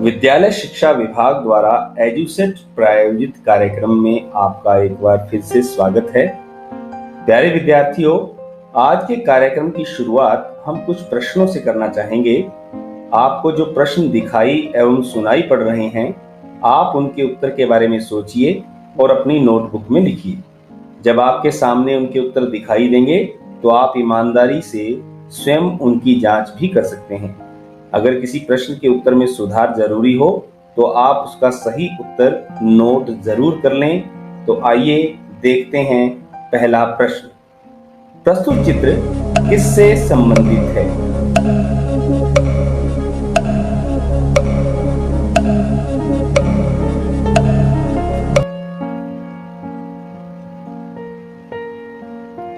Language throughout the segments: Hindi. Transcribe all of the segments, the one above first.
विद्यालय शिक्षा विभाग द्वारा एजुसेट प्रायोजित कार्यक्रम में आपका एक बार फिर से स्वागत है। प्यारे विद्यार्थियों, आज के कार्यक्रम की शुरुआत हम कुछ प्रश्नों से करना चाहेंगे। आपको जो प्रश्न दिखाई एवं सुनाई पड़ रहे हैं, आप उनके उत्तर के बारे में सोचिए और अपनी नोटबुक में लिखिए। जब आपके सामने उनके उत्तर दिखाई देंगे तो आप ईमानदारी से स्वयं उनकी जांच भी कर सकते हैं। अगर किसी प्रश्न के उत्तर में सुधार जरूरी हो तो आप उसका सही उत्तर नोट जरूर कर लें। तो आइए देखते हैं पहला प्रश्न। प्रस्तुत चित्र किससे संबंधित है?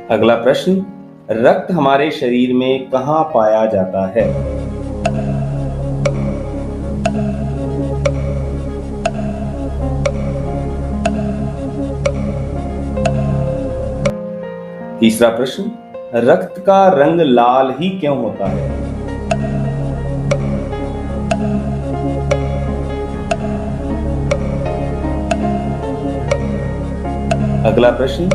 अगला प्रश्न, रक्त हमारे शरीर में कहाँ पाया जाता है? तीसरा प्रश्न, रक्त का रंग लाल ही क्यों होता है? अगला प्रश्न,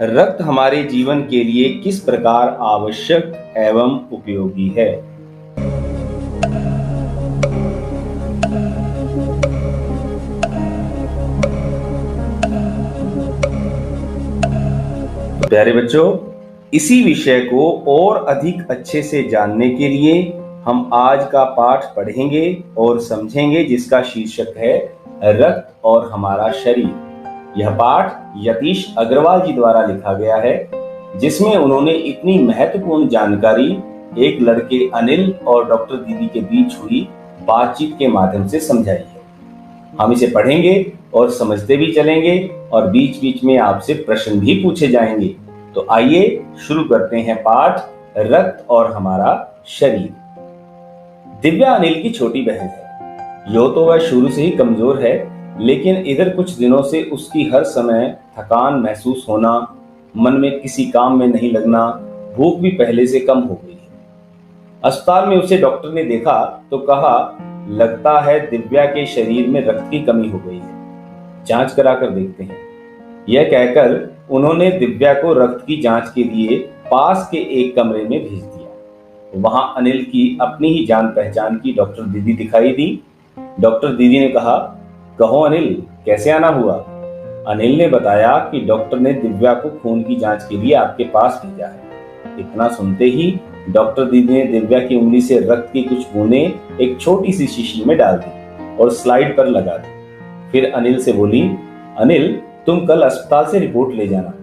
रक्त हमारे जीवन के लिए किस प्रकार आवश्यक एवं उपयोगी है? प्यारे बच्चों, इसी विषय को और अधिक अच्छे से जानने के लिए हम आज का पाठ पढ़ेंगे और समझेंगे, जिसका शीर्षक है रक्त और हमारा शरीर। यह पाठ यतीश अग्रवाल जी द्वारा लिखा गया है, जिसमें उन्होंने इतनी महत्वपूर्ण जानकारी एक लड़के अनिल और डॉक्टर दीदी के बीच हुई बातचीत के माध्यम से समझाई है। हम इसे पढ़ेंगे और समझते भी चलेंगे और बीच बीच में आपसे प्रश्न भी पूछे जाएंगे। तो आइए शुरू करते हैं पाठ रक्त और हमारा शरीर। दिव्या अनिल की छोटी बहन है। यो तो वह शुरू से ही कमजोर है, लेकिन इधर कुछ दिनों से उसकी हर समय थकान महसूस होना, मन में किसी काम में नहीं लगना, भूख भी पहले से कम हो गई है। अस्पताल में उसे डॉक्टर ने देखा तो कहा, लगता है दिव्या के शरीर में रक्त की कमी हो गई है, जांच कराकर देखते हैं। यह कहकर उन्होंने दिव्या को रक्त की जांच के लिए पास के एक कमरे में भेज दिया। वहां अनिल की अपनी ही जान पहचान की डॉक्टर दीदी दिखाई दी। डॉक्टर दीदी ने कहा, कहो अनिल, कैसे आना हुआ? अनिल ने बताया कि डॉक्टर ने दिव्या को खून की जांच के लिए आपके पास भेजा है। इतना सुनते ही डॉक्टर दीदी ने दिव्या की उंगली से रक्त की कुछ बूंदें एक छोटी सी शीशी में डाल दी और स्लाइड पर लगा दी। फिर अनिल से बोली, अनिल, तुम कल अस्पताल से रिपोर्ट ले जाना।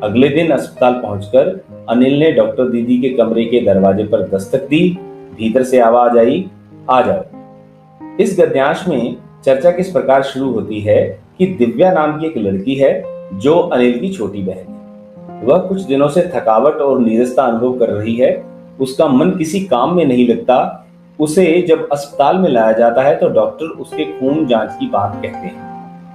अगले दिन अस्पताल पहुंचकर अनिल ने डॉक्टर दीदी के कमरे के दरवाजे पर दस्तक दी। भीतर से आवाज आई, आ जाओ। इस गद्यांश में चर्चा किस प्रकार शुरू होती है कि दिव्या नाम की एक लड़की है जो अनिल की छोटी बहन है। वह कुछ दिनों से थकावट और नीरसता अनुभव कर रही है। उसका मन किसी काम में नहीं लगता। उसे जब अस्पताल में लाया जाता है तो डॉक्टर उसके खून जांच की बात कहते हैं।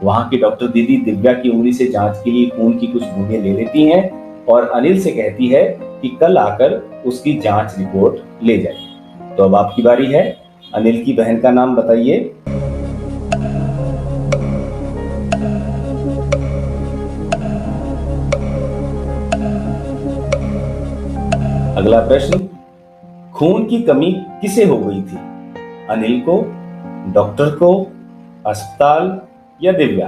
वहां की डॉक्टर दीदी दिव्या की उंगली से जांच के लिए खून की कुछ बूंदें ले लेती हैं और अनिल से कहती है कि कल आकर उसकी जांच रिपोर्ट ले जाए। तो अब आपकी बारी है। अनिल की बहन का नाम बताइए। अगला प्रश्न, खून की कमी किसे हो गई थी? अनिल को, डॉक्टर को, अस्पताल या दिव्या?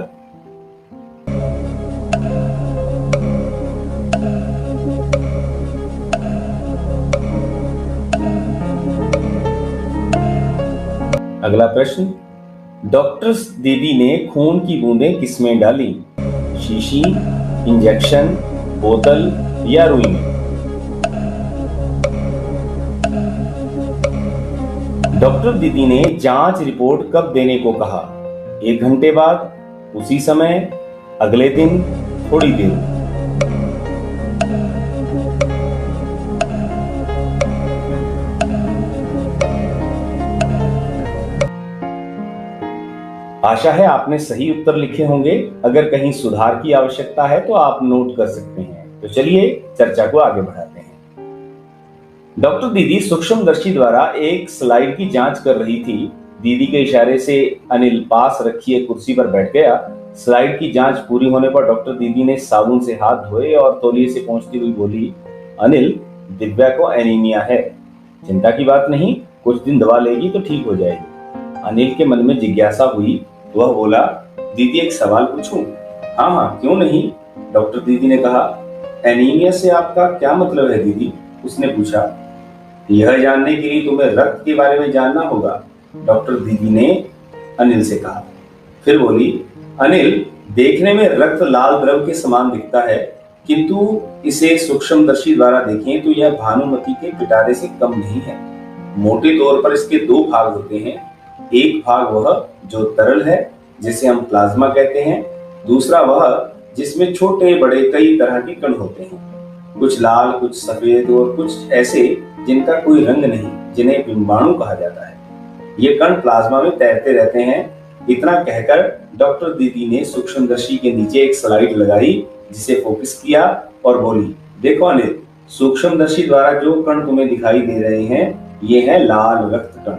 अगला प्रश्न, डॉक्टर दीदी ने खून की बूंदें किसमें डाली? शीशी, इंजेक्शन, बोतल या रुई में? डॉक्टर दीदी ने जांच रिपोर्ट कब देने को कहा? 1 घंटे बाद, उसी समय, अगले दिन, थोड़ी देर में? आशा है आपने सही उत्तर लिखे होंगे। अगर कहीं सुधार की आवश्यकता है तो आप नोट कर सकते हैं। तो चलिए चर्चा को आगे बढ़ाते हैं। डॉक्टर दीदी सूक्ष्मदर्शी द्वारा एक स्लाइड की जांच कर रही थी। दीदी के इशारे से अनिल पास रखी एक कुर्सी पर बैठ गया। स्लाइड की जांच पूरी होने पर डॉक्टर दीदी ने साबुन से हाथ धोए और तौलिए से पहुंचती हुई बोली, अनिल, दिव्या को एनीमिया है, चिंता की बात नहीं, कुछ दिन दवा लेगी तो ठीक हो जाएगी। अनिल के मन में जिज्ञासा हुई। वह बोला, दीदी एक सवाल पूछूं? हाँ हाँ, क्यों नहीं, डॉक्टर दीदी ने कहा। एनीमिया से आपका क्या मतलब है दीदी? उसने पूछा। यह जानने के लिए तुम्हें रक्त के बारे में जानना होगा, डॉक्टर दीदी ने अनिल से कहा। फिर बोली, अनिल, देखने में रक्त लाल द्रव के समान दिखता है, किंतु इसे सूक्ष्मदर्शी द्वारा देखें तो यह भानुमति के पिटारे से कम नहीं है। मोटे तौर पर इसके दो भाग होते हैं। एक भाग वह जो तरल है, जिसे हम प्लाज्मा कहते हैं, दूसरा वह जिसमें छोटे बड़े कई तरह के कण होते हैं, कुछ लाल, कुछ सफेद और कुछ ऐसे जिनका कोई रंग नहीं, जिन्हें बिंबाणु कहा जाता है। ये कण प्लाज्मा में तैरते रहते हैं। इतना कहकर डॉक्टर दीदी ने सूक्ष्मदर्शी के नीचे एक स्लाइड लगाई, जिसे फोकस किया और बोली, देखो अनिल, सूक्ष्मदर्शी द्वारा जो कण तुम्हें दिखाई दे रहे हैं, ये है लाल रक्त कण।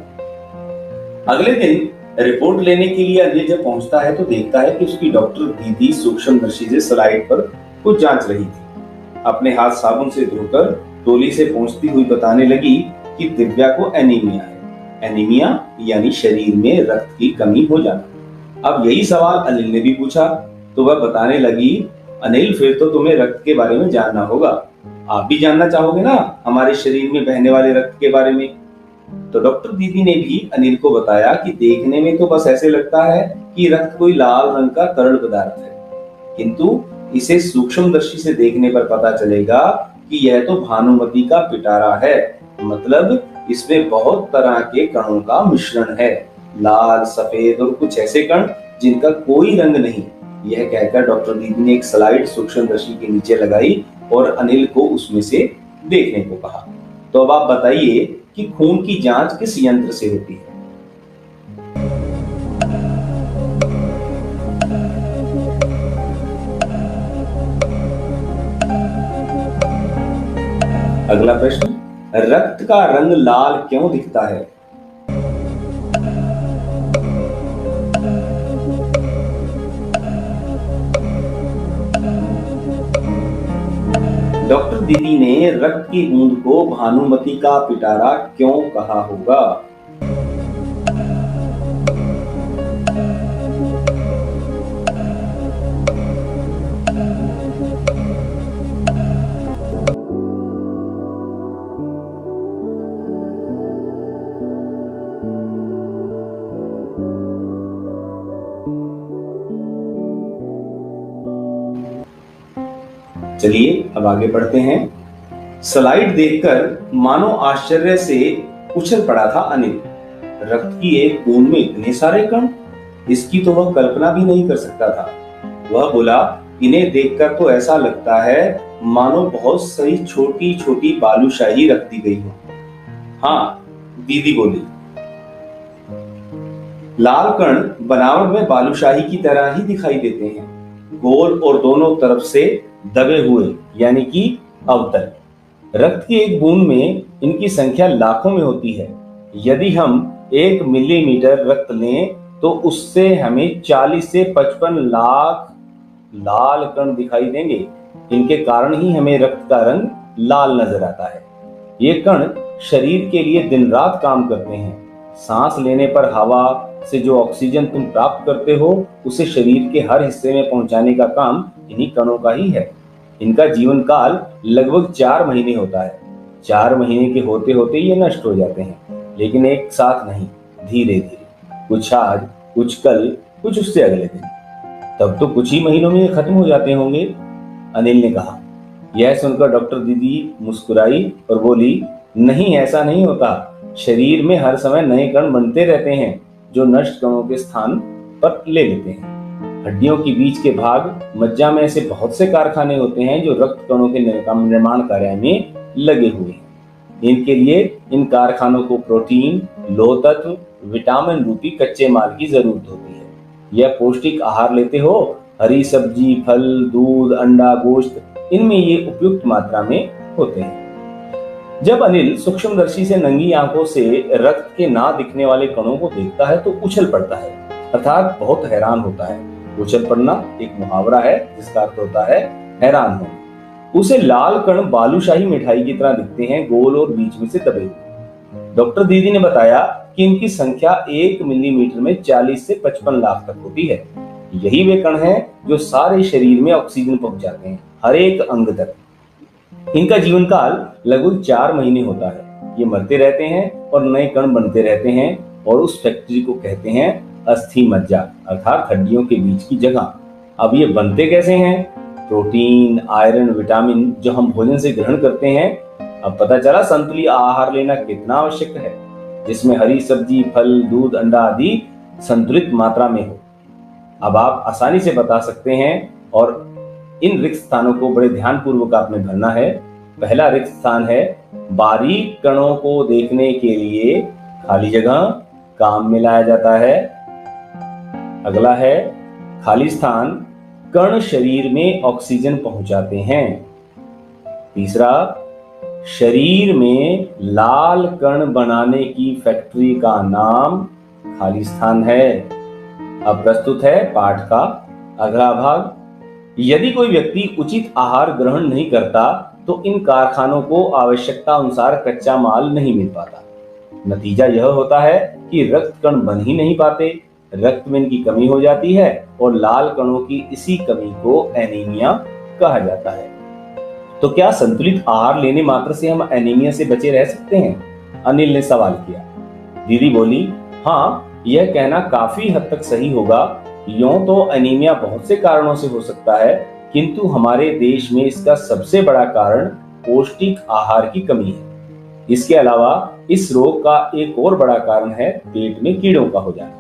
अगले दिन रिपोर्ट लेने के लिए अनिल जब पहुंचता है तो देखता है कि उसकी डॉक्टर दीदी सूक्ष्मदर्शी से स्लाइड पर कुछ जांच रही थी। अपने हाथ साबुन से धोकर टोली से पहुंचती हुई बताने लगी कि दिव्या को एनीमिया है। एनीमिया यानी शरीर में रक्त की कमी हो जाना। अब यही सवाल अनिल ने भी पूछा तो वह बताने लगी, अनिल, फिर तो तुम्हें रक्त के बारे में जानना होगा, आप भी जानना चाहोगे ना हमारे शरीर में बहने वाले रक्त के बारे में। तो डॉक्टर दीदी ने भी अनिल को बताया कि देखने में तो बस ऐसे लगता है कि रक्त कोई लाल रंग का तरल पदार्थ है, किंतु इसे सूक्ष्मदर्शी से देखने पर पता चलेगा कि यह तो भानुमति का पिटारा है, मतलब इसमें बहुत तरह के कणों का मिश्रण है, लाल, सफेद और कुछ ऐसे कण जिनका कोई रंग नहीं। यह कहकर डॉक्टर दीदी ने एक स्लाइड सूक्ष्मदर्शी के नीचे लगाई और अनिल को उसमें से देखने को कहा। तो अब आप बताइए कि खून की जांच किस यंत्र से होती है? अगला प्रश्न, रक्त का रंग लाल क्यों दिखता है? डॉक्टर दीदी ने रक्त की बूंद को भानुमति का पिटारा क्यों कहा होगा? चलिए अब आगे बढ़ते हैं। स्लाइड देखकर मानो आश्चर्य से उछल पड़ा था अनिल। रक्त की एक बूंद में इतने सारे कण, इसकी तो वह कल्पना भी नहीं कर सकता था। वह बोला, इन्हें देखकर तो ऐसा लगता है मानो बहुत सारी छोटी छोटी बालूशाही रख दी गई हो। हाँ, दीदी बोली, लाल कण बनावट में बालूशाही की तरह ही दिखाई देते हैं, गोल और दोनों तरफ से दबे हुए, यानी कि अवतल। रक्त की एक बूंद में इनकी संख्या लाखों में होती है। यदि हम 1 मिलीमीटर रक्त लें तो उससे हमें 40 से 55 लाख लाल कण दिखाई देंगे। इनके कारण ही हमें रक्त का रंग लाल नजर आता है। ये कण शरीर के लिए दिन रात काम करते हैं। सांस लेने पर हवा से जो ऑक्सीजन तुम प्राप्त करते हो, उसे शरीर के हर हिस्से में पहुंचाने का काम इन्हीं कणों का ही है। इनका जीवन काल लगभग 4 महीने होता है। 4 महीने के होते होते ये नष्ट हो जाते हैं, लेकिन एक साथ नहीं, धीरे धीरे, कुछ आज, कुछ कल, कुछ उससे अगले दिन। तब तो कुछ ही महीनों में ये खत्म हो जाते होंगे, अनिल ने कहा। यह सुनकर डॉक्टर दीदी मुस्कुराई और बोली, नहीं, ऐसा नहीं होता। शरीर में हर समय नए कण बनते रहते हैं जो नष्ट कणों के स्थान पर ले लेते हैं। हड्डियों के बीच के भाग, मज्जा में ऐसे बहुत से कारखाने होते हैं जो रक्त कणों के निर्माण कार्य में लगे हुए हैं। इनके लिए इन कारखानों को प्रोटीन, लोह तत्व, विटामिन रूपी कच्चे माल की जरूरत होती है। यह पौष्टिक आहार लेते हो, हरी सब्जी, फल, दूध, अंडा, गोश्त, इनमें ये उपयुक्त मात्रा में होते हैं। जब अनिल सूक्ष्मदर्शी से नंगी आंखों से रक्त के ना दिखने वाले कणों को देखता है तो उछल पड़ता है, अर्थात बहुत हैरान होता है। उछल पड़ना एक मुहावरा है जिसका अर्थ होता है हैरान होना। उसे लाल कण बालूशाही मिठाई की तरह दिखते हैं, गोल और बीच में से दबे हुए। डॉक्टर दीदी ने बताया कि इनकी संख्या 1 मिलीमीटर में 40 से 55 लाख तक होती है। यही वे कण हैं जो सारे शरीर में ऑक्सीजन पहुंचाते हैं, हर एक अंग तक। इनका जीवन काल लगभग 4 महीने होता है। ये मरते रहते हैं और नए कण बनते रहते हैं और उस फैक्ट्री को कहते हैं अस्थि मज्जा, अर्थात हड्डियों के बीच की जगह। अब ये बनते कैसे हैं? प्रोटीन, आयरन, विटामिन जो हम भोजन से ग्रहण करते हैं। अब पता चला संतुलित आहार लेना कितना आवश्यक है, जिसमें हरी सब्जी, फल, दूध, अंडा आदि संतुलित मात्रा में हो। अब आप आसानी से बता सकते हैं और इन रिक्त स्थानों को बड़े ध्यान पूर्वक आपने भरना है। पहला रिक्त स्थान है बारीक कणों को देखने के लिए खाली जगह काम में लाया जाता है। अगला है खाली स्थान कण शरीर में ऑक्सीजन पहुंचाते हैं। तीसरा, शरीर में लाल कण बनाने की फैक्ट्री का नाम खाली स्थान है। अब प्रस्तुत है पाठ का अगला भाग। यदि कोई व्यक्ति उचित आहार ग्रहण नहीं करता तो इन कारखानों को आवश्यकता अनुसार कच्चा माल नहीं मिल पाता। नतीजा यह होता है कि रक्त कण बन ही नहीं पाते, रक्त में इनकी कमी हो जाती है और लाल कणों की इसी कमी को एनीमिया कहा जाता है। तो क्या संतुलित आहार लेने मात्र से हम एनीमिया से बचे रह सकते हैं? अनिल ने सवाल किया। दीदी बोली, हाँ, यह कहना काफी हद तक सही होगा। यूं तो एनीमिया बहुत से कारणों से हो सकता है, किंतु हमारे देश में इसका सबसे बड़ा कारण पौष्टिक आहार की कमी है। इसके अलावा इस रोग का एक और बड़ा कारण है पेट में कीड़ों का हो जाना।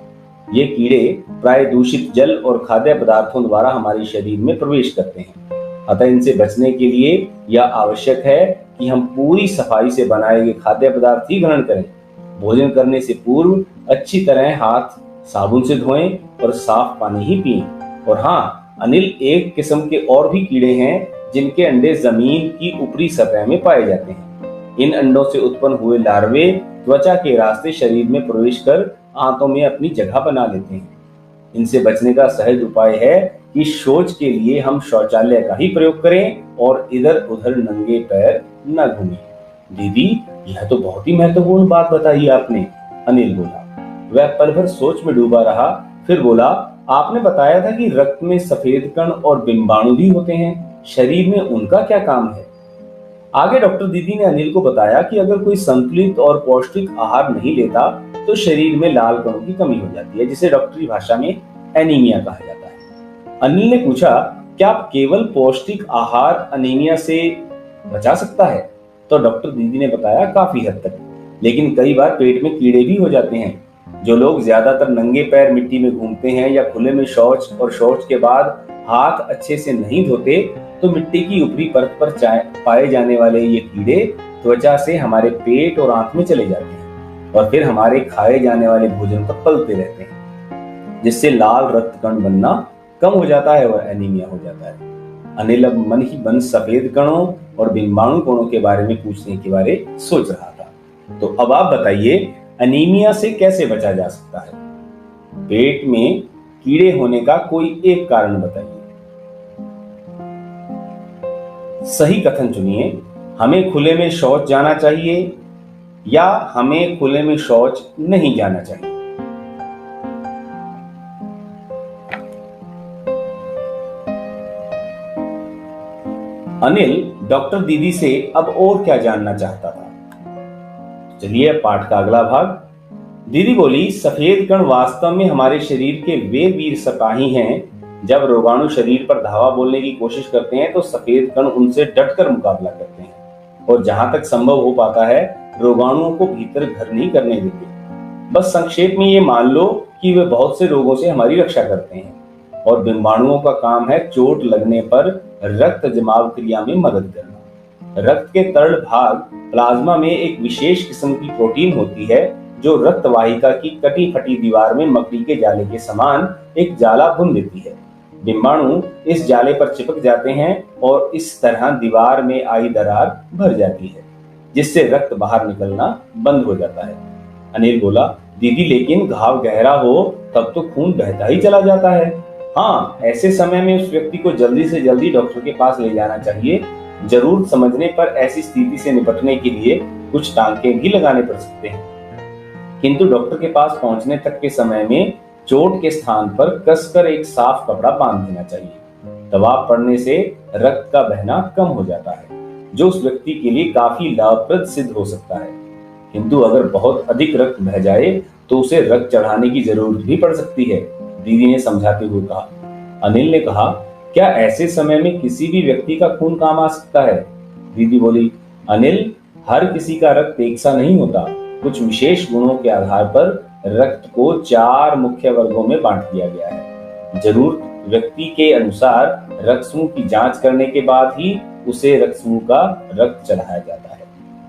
ये कीड़े प्राय दूषित जल और खाद्य पदार्थों द्वारा हमारे शरीर में प्रवेश करते हैं। अतः इनसे बचने के लिए यह आवश्यक है कि हम पूरी सफाई से बनाए गए खाद्य पदार्थ ही ग्रहण करें। भोजन करने से पूर्व अच्छी तरह हाथ साबुन से धोएं और साफ पानी ही पिएं। और हाँ, अनिल, एक किस्म के और भी कीड़े हैं जिनके अंडे जमीन की ऊपरी सतह में पाए जाते हैं। इन अंडों से उत्पन्न हुए लार्वे त्वचा के रास्ते शरीर में प्रवेश कर आंतों में अपनी जगह बना लेते हैं। इनसे बचने का सहज उपाय है कि शौच के लिए हम शौचालय का ही प्रयोग करें और इधर उधर नंगे पैर न घूमें। दीदी, यह तो बहुत ही महत्वपूर्ण बात बताई आपने, अनिल बोला। वह पल भर सोच में डूबा रहा, फिर बोला, आपने बताया था कि रक्त में सफेद कण और बिंबाणु भी होते हैं, शरीर में उनका क्या काम है? आगे डॉक्टर दीदी ने अनिल को बताया कि अगर कोई संतुलित और पौष्टिक आहार नहीं लेता तो शरीर में लाल कणों की कमी हो जाती है, जिसे डॉक्टरी भाषा में एनीमिया कहा जाता है। अनिल ने पूछा, क्या आप केवल पौष्टिक आहार एनीमिया से बचा सकता है? तो डॉक्टर दीदी ने बताया, काफी हद तक, लेकिन कई बार पेट में कीड़े भी हो जाते हैं। जो लोग ज्यादातर नंगे पैर मिट्टी में घूमते हैं या खुले में शौच और शौच के बाद हाथ अच्छे से नहीं धोते, तो मिट्टी की ऊपरी परत पर पाए जाने वाले ये कीड़े त्वचा से हमारे पेट और आंत में चले जाते हैं और फिर हमारे खाए जाने वाले भोजन पर पलते रहते हैं, जिससे लाल रक्त कण बनना कम हो जाता है और एनीमिया हो जाता है। अनिल अब मन ही मन सफेद कणों और बिंबाणु कणों के बारे में पूछने के बारे सोच रहा था। तो अब आप बताइए, एनीमिया से कैसे बचा जा सकता है? पेट में कीड़े होने का कोई एक कारण बताइए। सही कथन चुनिए। हमें खुले में शौच जाना चाहिए या हमें खुले में शौच नहीं जाना चाहिए? अनिल डॉक्टर दीदी से अब और क्या जानना चाहता था। चलिए पाठ का अगला भाग। दीदी बोली, सफेद कण वास्तव में हमारे शरीर के वे वीर सिपाही हैं। जब रोगाणु शरीर पर धावा बोलने की कोशिश करते हैं तो सफेद कण उनसे डटकर मुकाबला करते हैं और जहां तक संभव हो पाता है रोगाणुओं को भीतर घर नहीं करने देते। बस संक्षेप में ये मान लो कि वे बहुत से रोगों से हमारी रक्षा करते हैं और बिंबाणुओं का काम है चोट लगने पर रक्त जमाव क्रिया में मदद करना। रक्त के तरल भाग प्लाज्मा में एक विशेष किस्म की प्रोटीन होती है जो रक्त वाहिका की कटी फटी दीवार में मकड़ी के जाले के समान एक जाला बुन देती है। बिंबाणु इस जाले पर चिपक जाते हैं और इस तरह दीवार में आई दरार भर जाती है, जिससे रक्त बाहर निकलना बंद हो जाता है। अनिल बोला, दीदी लेकिन घाव गहरा हो तब तो खून बहता ही चला जाता है। हाँ, ऐसे समय में उस व्यक्ति को जल्दी से जल्दी डॉक्टर के पास ले जाना चाहिए। जरूरत समझने पर ऐसी स्थिति से निपटने के लिए कुछ टांके भी लगाने पड़ सकते हैं, किंतु डॉक्टर के पास पहुंचने तक के समय में चोट के स्थान पर कसकर एक साफ कपड़ा बांध देना चाहिए। दबाव पड़ने से रक्त का बहना कम हो जाता है, जो उस व्यक्ति के लिए काफी लाभप्रद सिद्ध हो सकता है। किंतु अगर बहुत अधिक रक्त बह जाए तो उसे रक्त चढ़ाने की जरूरत भी पड़ सकती है, दीदी ने समझाते हुए कहा। अनिल ने कहा, क्या ऐसे समय में किसी भी व्यक्ति का खून काम आ सकता है? दीदी बोली, अनिल, हर किसी का रक्त एक सा नहीं होता। कुछ विशेष गुणों के आधार पर रक्त को 4 मुख्य वर्गों में बांट दिया गया है। जरूरत व्यक्ति के अनुसार रक्त समूह की जांच करने के बाद ही उसे रक्त समूह का रक्त चढ़ाया जाता है।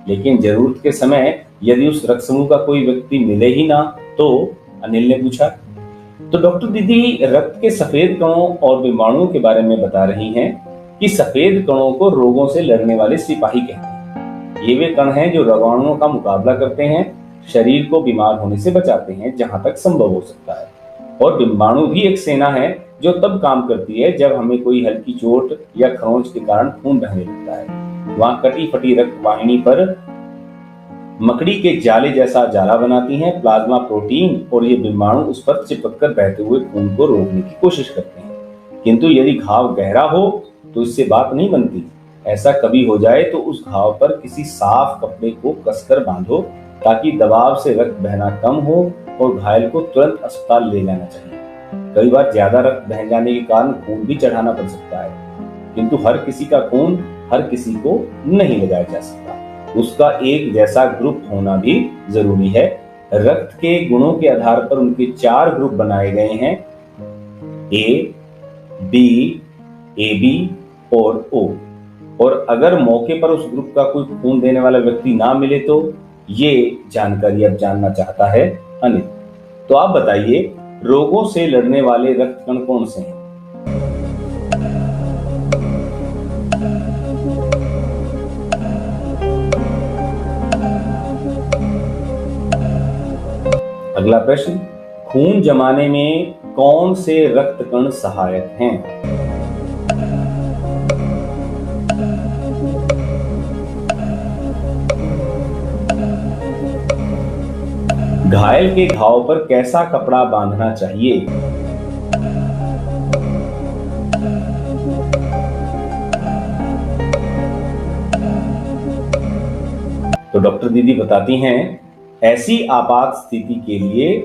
लेकिन जरूरत के समय यदि उस रक्त समूह का कोई व्यक्ति मिले ही ना तो? अनिल ने पूछा। तो डॉक्टर दीदी रक्त के सफेद कणों और विमाणुओं के बारे में बता रही हैं कि सफेद कणों को रोगों से लड़ने वाले सिपाही कहते हैं। ये वे कण हैं जो रोगाणुओं का मुकाबला करते हैं, शरीर को बीमार होने से बचाते हैं जहां तक संभव हो सकता है। और विमाणु भी एक सेना है जो तब काम करती है जब हमें कोई हल्की चोट या खरोंच के कारण खून बहने लगता है। वहां कटी फटी रक्त वाहिनी पर मकड़ी के जाले जैसा जाला बनाती हैं प्लाज्मा प्रोटीन, और ये विमाणु उस पर चिपककर बहते हुए खून को रोकने की कोशिश करते हैं। किंतु यदि घाव गहरा हो तो इससे बात नहीं बनती। ऐसा कभी हो जाए तो उस घाव पर किसी साफ कपड़े को कसकर बांधो ताकि दबाव से रक्त बहना कम हो और घायल को तुरंत अस्पताल ले जाना चाहिए। कई बार ज्यादा रक्त बह जाने के कारण खून भी चढ़ाना पड़ सकता है, किंतु हर किसी का खून हर किसी को नहीं लगाया जा सकता। उसका एक जैसा ग्रुप होना भी जरूरी है। रक्त के गुणों के आधार पर उनके 4 ग्रुप बनाए गए हैं, ए, बी, AB और O। और अगर मौके पर उस ग्रुप का कोई खून देने वाला व्यक्ति ना मिले तो? ये जानकारी अब जानना चाहता है अनिल। तो आप बताइए, रोगों से लड़ने वाले रक्त कण कौन से हैं? अगला प्रश्न, खून जमाने में कौन से रक्त कण सहायक हैं? घायल के घाव पर कैसा कपड़ा बांधना चाहिए? तो डॉक्टर दीदी बताती हैं, ऐसी आपात स्थिति के लिए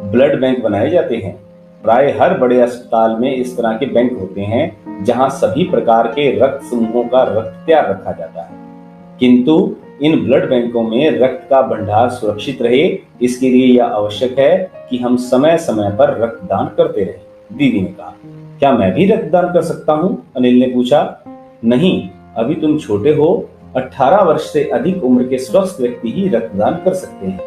ब्लड बैंक बनाए जाते हैं। प्राय हर बड़े अस्पताल में इस तरह के बैंक होते हैं जहां सभी प्रकार के रक्त समूहों का रक्त तैयार रखा जाता है। किंतु इन ब्लड बैंकों में रक्त का भंडार सुरक्षित रहे, इसके लिए यह आवश्यक है कि हम समय समय पर रक्तदान करते रहें। दीदी ने कहा, क्या मैं भी रक्तदान कर सकता हूं? अनिल ने पूछा। नहीं, अभी तुम छोटे हो। 18 वर्ष से अधिक उम्र के स्वस्थ व्यक्ति ही रक्तदान कर सकते हैं।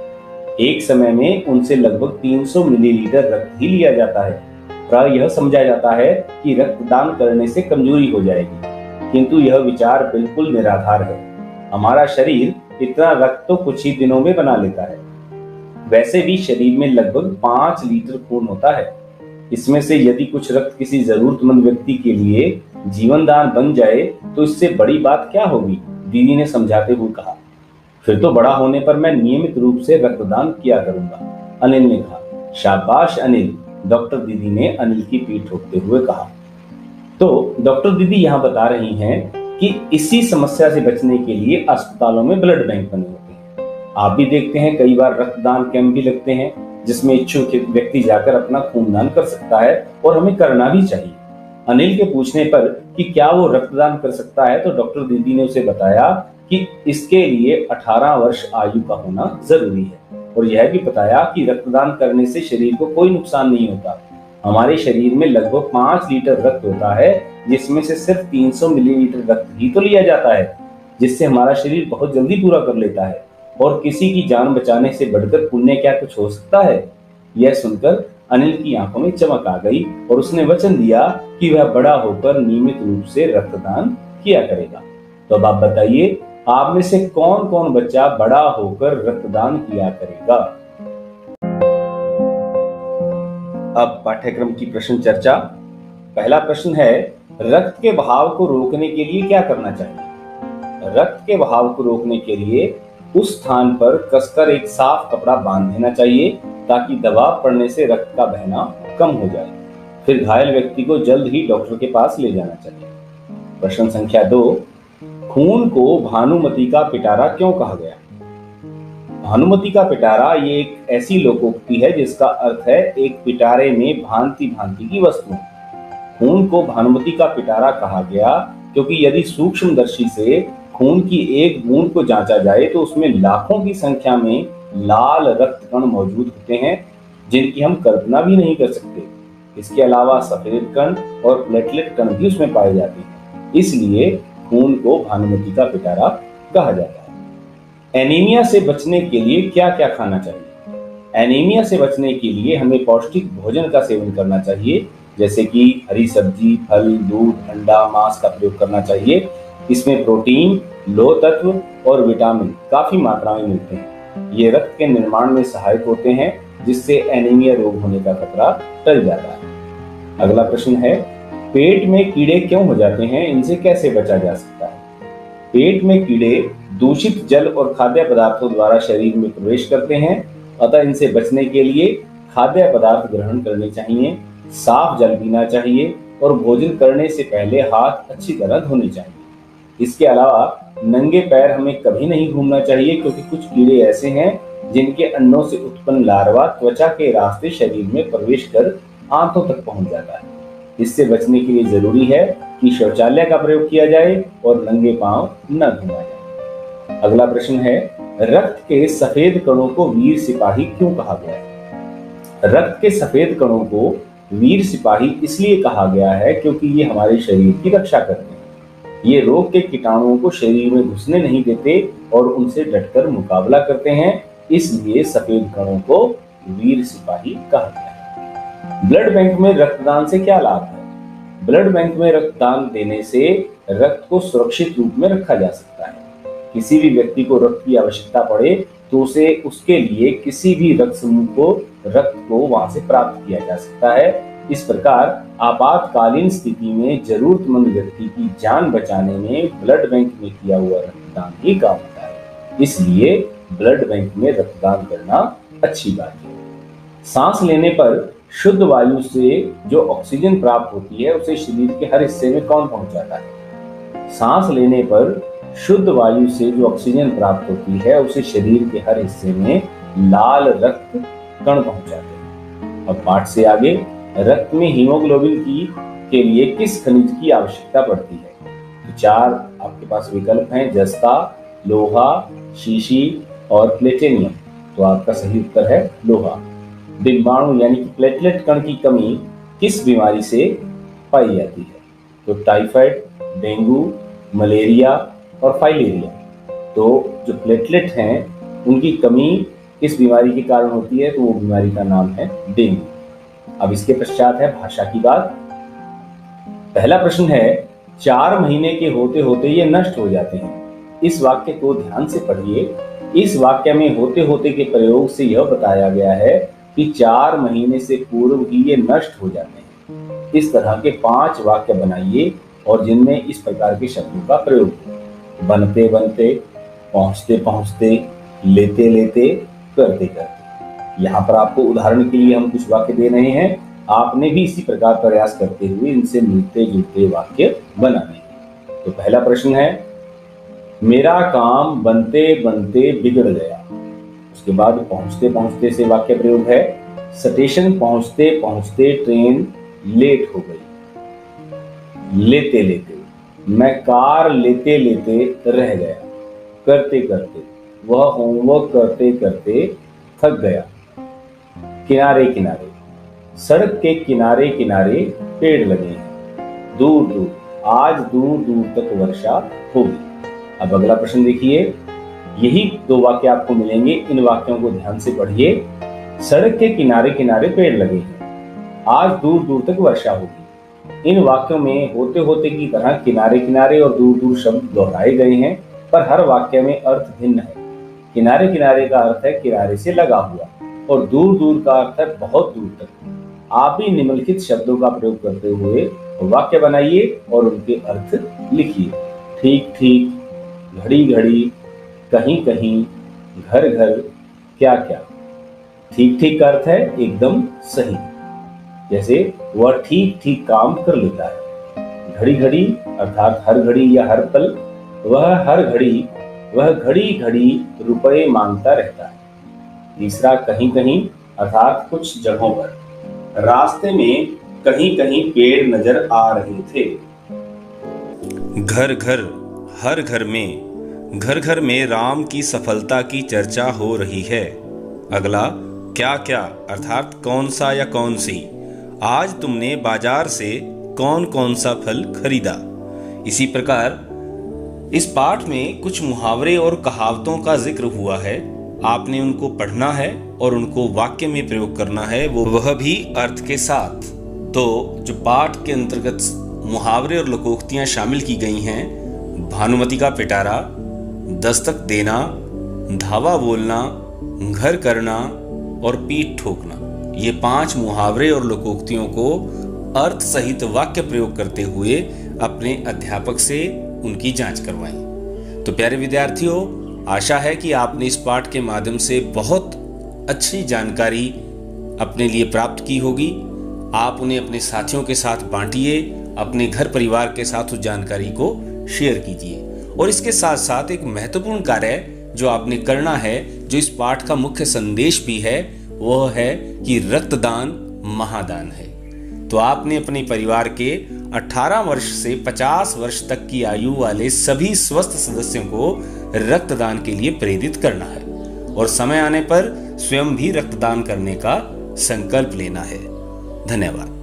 एक समय में उनसे लगभग 300 मिलीलीटर रक्त ही लिया जाता है। प्राय यह समझा जाता है कि रक्तदान करने से कमजोरी हो जाएगी, किंतु यह विचार बिल्कुल निराधार है। हमारा शरीर इतना रक्त तो कुछ ही दिनों में बना लेता है। वैसे भी शरीर में लगभग 5 लीटर खून होता है। इसमें से यदि कुछ रक्त किसी जरूरतमंद व्यक्ति के लिए जीवन दान बन जाए तो इससे बड़ी बात क्या होगी? दीदी ने समझाते हुए कहा। फिर तो बड़ा होने पर मैं नियमित रूप से रक्तदान किया करूंगा, अनिल ने कहा। शाबाश अनिल, डॉक्टर दीदी ने अनिल की पीठ ठोकते हुए कहा। तो डॉक्टर दीदी यहाँ बता रही हैं कि इसी समस्या से बचने के लिए अस्पतालों में ब्लड बैंक बने होते हैं। आप भी देखते हैं कई बार रक्तदान कैंप भी लगते हैं जिसमें इच्छुक व्यक्ति जाकर अपना खूनदान कर सकता है, और हमें करना भी चाहिए। अनिल के पूछने पर कि क्या वो रक्तदान कर सकता है तो डॉक्टर दीदी ने उसे बताया कि इसके लिए 18 वर्ष आयु का होना जरूरी है, और यह भी बताया कि रक्तदान करने से शरीर को कोई नुकसान नहीं होता। हमारे शरीर में लगभग 5 लीटर रक्त होता है, जिसमें से सिर्फ 300 मिलीलीटर रक्त ही तो लिया जाता है, जिससे हमारा शरीर बहुत जल्दी पूरा कर लेता है। और किसी की जान बचाने से बढ़कर पुण्य क्या कुछ हो सकता है? यह सुनकर अनिल की आंखों में चमक आ गई और उसने वचन दिया कि वह बड़ा होकर नियमित रूप से रक्तदान किया करेगा। तो अब आप बताइए, आप में से कौन कौन बच्चा बड़ा होकर रक्तदान किया करेगा? अब पाठ्यक्रम की प्रश्न चर्चा। पहला प्रश्न है, रक्त के बहाव को रोकने के लिए क्या करना चाहिए? रक्त के बहाव को रोकने के लिए उस स्थान पर कसकर एक साफ कपड़ा बांध देना चाहिए ताकि दबाव पड़ने से रक्त का बहना कम हो जाए। फिर घायल व्यक्ति को जल्द ही डॉक्टर के पास ले जाना चाहिए। प्रश्न संख्या 2, खून को भानुमति का पिटारा क्यों कहा गया? भानुमति का पिटारा ये एक ऐसी लोकोक्ति है जिसका अर्थ है एक पिटारे में भांति भांति की वस्तु। खून को भानुमति का पिटारा कहा गया क्योंकि यदि सूक्ष्मदर्शी से खून की एक बूंद को जांचा जाए तो उसमें लाखों की संख्या में लाल रक्त कण मौजूद होते हैं जिनकी हम कल्पना भी नहीं कर सकते। इसके अलावा सफेद कण और प्लेटलेट कण भी उसमें पाए जाते हैं, इसलिए खून को भानुमति का पिटारा कहा जाता है। एनीमिया से बचने के लिए क्या क्या खाना चाहिए? एनीमिया से बचने के लिए हमें पौष्टिक भोजन का सेवन करना चाहिए, जैसे कि हरी सब्जी, फल, दूध, अंडा, मांस का प्रयोग करना चाहिए। इसमें प्रोटीन, लोह तत्व और विटामिन काफी मात्रा में मिलते हैं। ये रक्त के निर्माण में सहायक होते हैं जिससे एनीमिया रोग होने का खतरा टल जाता है। अगला प्रश्न है, पेट में कीड़े क्यों हो जाते हैं? इनसे कैसे बचा जा सकता है? पेट में कीड़े दूषित जल और खाद्य पदार्थों द्वारा शरीर में प्रवेश करते हैं, अतः इनसे बचने के लिए खाद्य पदार्थ ग्रहण करने चाहिए, साफ जल पीना चाहिए और भोजन करने से पहले हाथ अच्छी तरह धोने चाहिए। इसके अलावा नंगे पैर हमें कभी नहीं घूमना चाहिए क्योंकि कुछ कीड़े ऐसे हैं जिनके अंडों से उत्पन्न लार्वा त्वचा के रास्ते शरीर में प्रवेश कर आंतों तक पहुंच जाता है। इससे बचने के लिए जरूरी है कि शौचालय का प्रयोग किया जाए और नंगे पांव न घूमा जाए। अगला प्रश्न है, रक्त के सफेद कणों को वीर सिपाही क्यों कहा गया है? रक्त के सफेद कणों को वीर सिपाही इसलिए कहा गया है क्योंकि ये हमारे शरीर की रक्षा करते हैं। ये रोग के कीटाणुओं को शरीर में घुसने नहीं देते और उनसे डटकर मुकाबला करते हैं, इसलिए सफेद कणों को वीर सिपाही कहा गया है। ब्लड बैंक में रक्तदान से क्या लाभ है? ब्लड बैंक में रक्तदान देने से रक्त को सुरक्षित रूप में रखा जा सकता है। किसी भी व्यक्ति को रक्त की आवश्यकता पड़े तो उसे उसके लिए किसी भी रक्त समूह को रक्त को वहां से प्राप्त किया जा सकता है। इस प्रकार आपातकालीन स्थिति में जरूरतमंद व्यक्ति की जान बचाने में ब्लड बैंक में किया हुआ रक्तदान ही काम आता है, इसलिए ब्लड बैंक में रक्तदान करना अच्छी बात है। सांस लेने पर शुद्ध वायु से जो ऑक्सीजन प्राप्त होती है उसे शरीर के हर हिस्से में कौन पहुंचाता है? सांस लेने पर शुद्ध वायु से जो ऑक्सीजन प्राप्त होती है उसे शरीर के हर हिस्से में लाल रक्त कण पहुंचाते हैं। अब पाठ से आगे, रक्त में हीमोग्लोबिन के लिए किस खनिज की आवश्यकता पड़ती है? तो 4 आपके पास विकल्प हैं, जस्ता, लोहा, शीशी और प्लेटिनियम। तो आपका सही उत्तर है लोहा। डिम्बाणु यानी कि प्लेटलेट कण की कमी किस बीमारी से पाई जाती है? तो टाइफाइड, डेंगू, मलेरिया और फाइलेरिया। तो जो प्लेटलेट हैं उनकी कमी किस बीमारी के कारण होती है? तो वो बीमारी का नाम है डेंगू। अब इसके पश्चात है भाषा की बात। पहला प्रश्न है, 4 महीने के होते होते ये नष्ट हो जाते हैं। इस वाक्य को ध्यान से पढ़िए। इस वाक्य में होते होते के प्रयोग से यह बताया गया है कि 4 महीने से पूर्व ही ये नष्ट हो जाते हैं। इस तरह के 5 वाक्य बनाइए और जिनमें इस प्रकार के शब्दों का प्रयोग हो। बनते बनते, पहुंचते पहुंचते, लेते लेते, करते करते। यहाँ पर आपको उदाहरण के लिए हम कुछ वाक्य दे रहे हैं, आपने भी इसी प्रकार प्रयास करते हुए इनसे मिलते जुलते वाक्य बनाने हैं। तो पहला प्रश्न है, मेरा काम बनते बनते बिगड़ गया। उसके बाद पहुंचते पहुंचते से वाक्य प्रयोग है, स्टेशन पहुंचते पहुंचते ट्रेन लेट हो गई। लेते लेते, मैं कार लेते लेते रह गया। करते करते, वह होमवर्क करते करते थक गया। किनारे किनारे, सड़क के किनारे किनारे पेड़ लगे हैं। दूर दूर, आज दूर दूर तक वर्षा होगी। अब अगला प्रश्न देखिए, यही 2 वाक्य आपको मिलेंगे, इन वाक्यों को ध्यान से पढ़िए। सड़क के किनारे किनारे पेड़ लगे हैं, आज दूर दूर तक वर्षा होगी। इन वाक्यों में होते होते की तरह किनारे किनारे और दूर दूर शब्द दोहराए गए हैं। पर हर वाक्य में अर्थ भिन्न है। किनारे किनारे का अर्थ है किनारे से लगा हुआ, और दूर दूर का अर्थ है बहुत दूर तक। आप भी निम्नलिखित शब्दों का प्रयोग करते हुए वाक्य बनाइए और उनके अर्थ लिखिए। ठीक ठीक, घड़ी घड़ी, कहीं कहीं, घर घर, क्या क्या। ठीक ठीक का अर्थ है एकदम सही, जैसे वह ठीक ठीक काम कर लेता है। घड़ी घड़ी अर्थात हर घड़ी या हर पल, वह घड़ी घड़ी रुपए मांगता रहता है। तीसरा, कहीं कहीं अर्थात कुछ जगहों पर। रास्ते में कहीं कहीं पेड़ नजर आ रहे थे। घर घर, हर घर में राम की सफलता की चर्चा हो रही है। अगला, क्या क्या अर्थात कौन सा या कौन सी। आज तुमने बाजार से कौन कौन सा फल खरीदा। इसी प्रकार इस पाठ में कुछ मुहावरे और कहावतों का जिक्र हुआ है। आपने उनको पढ़ना है और उनको वाक्य में प्रयोग करना है, वह भी अर्थ के साथ। तो जो पाठ के अंतर्गत मुहावरे और लोकोक्तियां शामिल की गई हैं, भानुमति का पिटारा, दस्तक देना, धावा बोलना, घर करना और पीठ ठोकना, ये 5 मुहावरे और लोकोक्तियों को अर्थ सहित वाक्य प्रयोग करते हुए अपने अध्यापक से उनकी जांच करवाएं। तो प्यारे विद्यार्थियों, आशा है कि आपने इस पाठ के माध्यम से बहुत अच्छी जानकारी अपने लिए प्राप्त की होगी। आप उन्हें अपने साथियों के साथ बांटिए, अपने घर परिवार के साथ उस जानकारी को शेयर कीजिए। और इसके साथ साथ एक महत्वपूर्ण कार्य जो आपने करना है, जो इस पाठ का मुख्य संदेश भी है, वह है कि रक्तदान महादान है। तो आपने अपने परिवार के 18 वर्ष से 50 वर्ष तक की आयु वाले सभी स्वस्थ सदस्यों को रक्तदान के लिए प्रेरित करना है और समय आने पर स्वयं भी रक्तदान करने का संकल्प लेना है। धन्यवाद।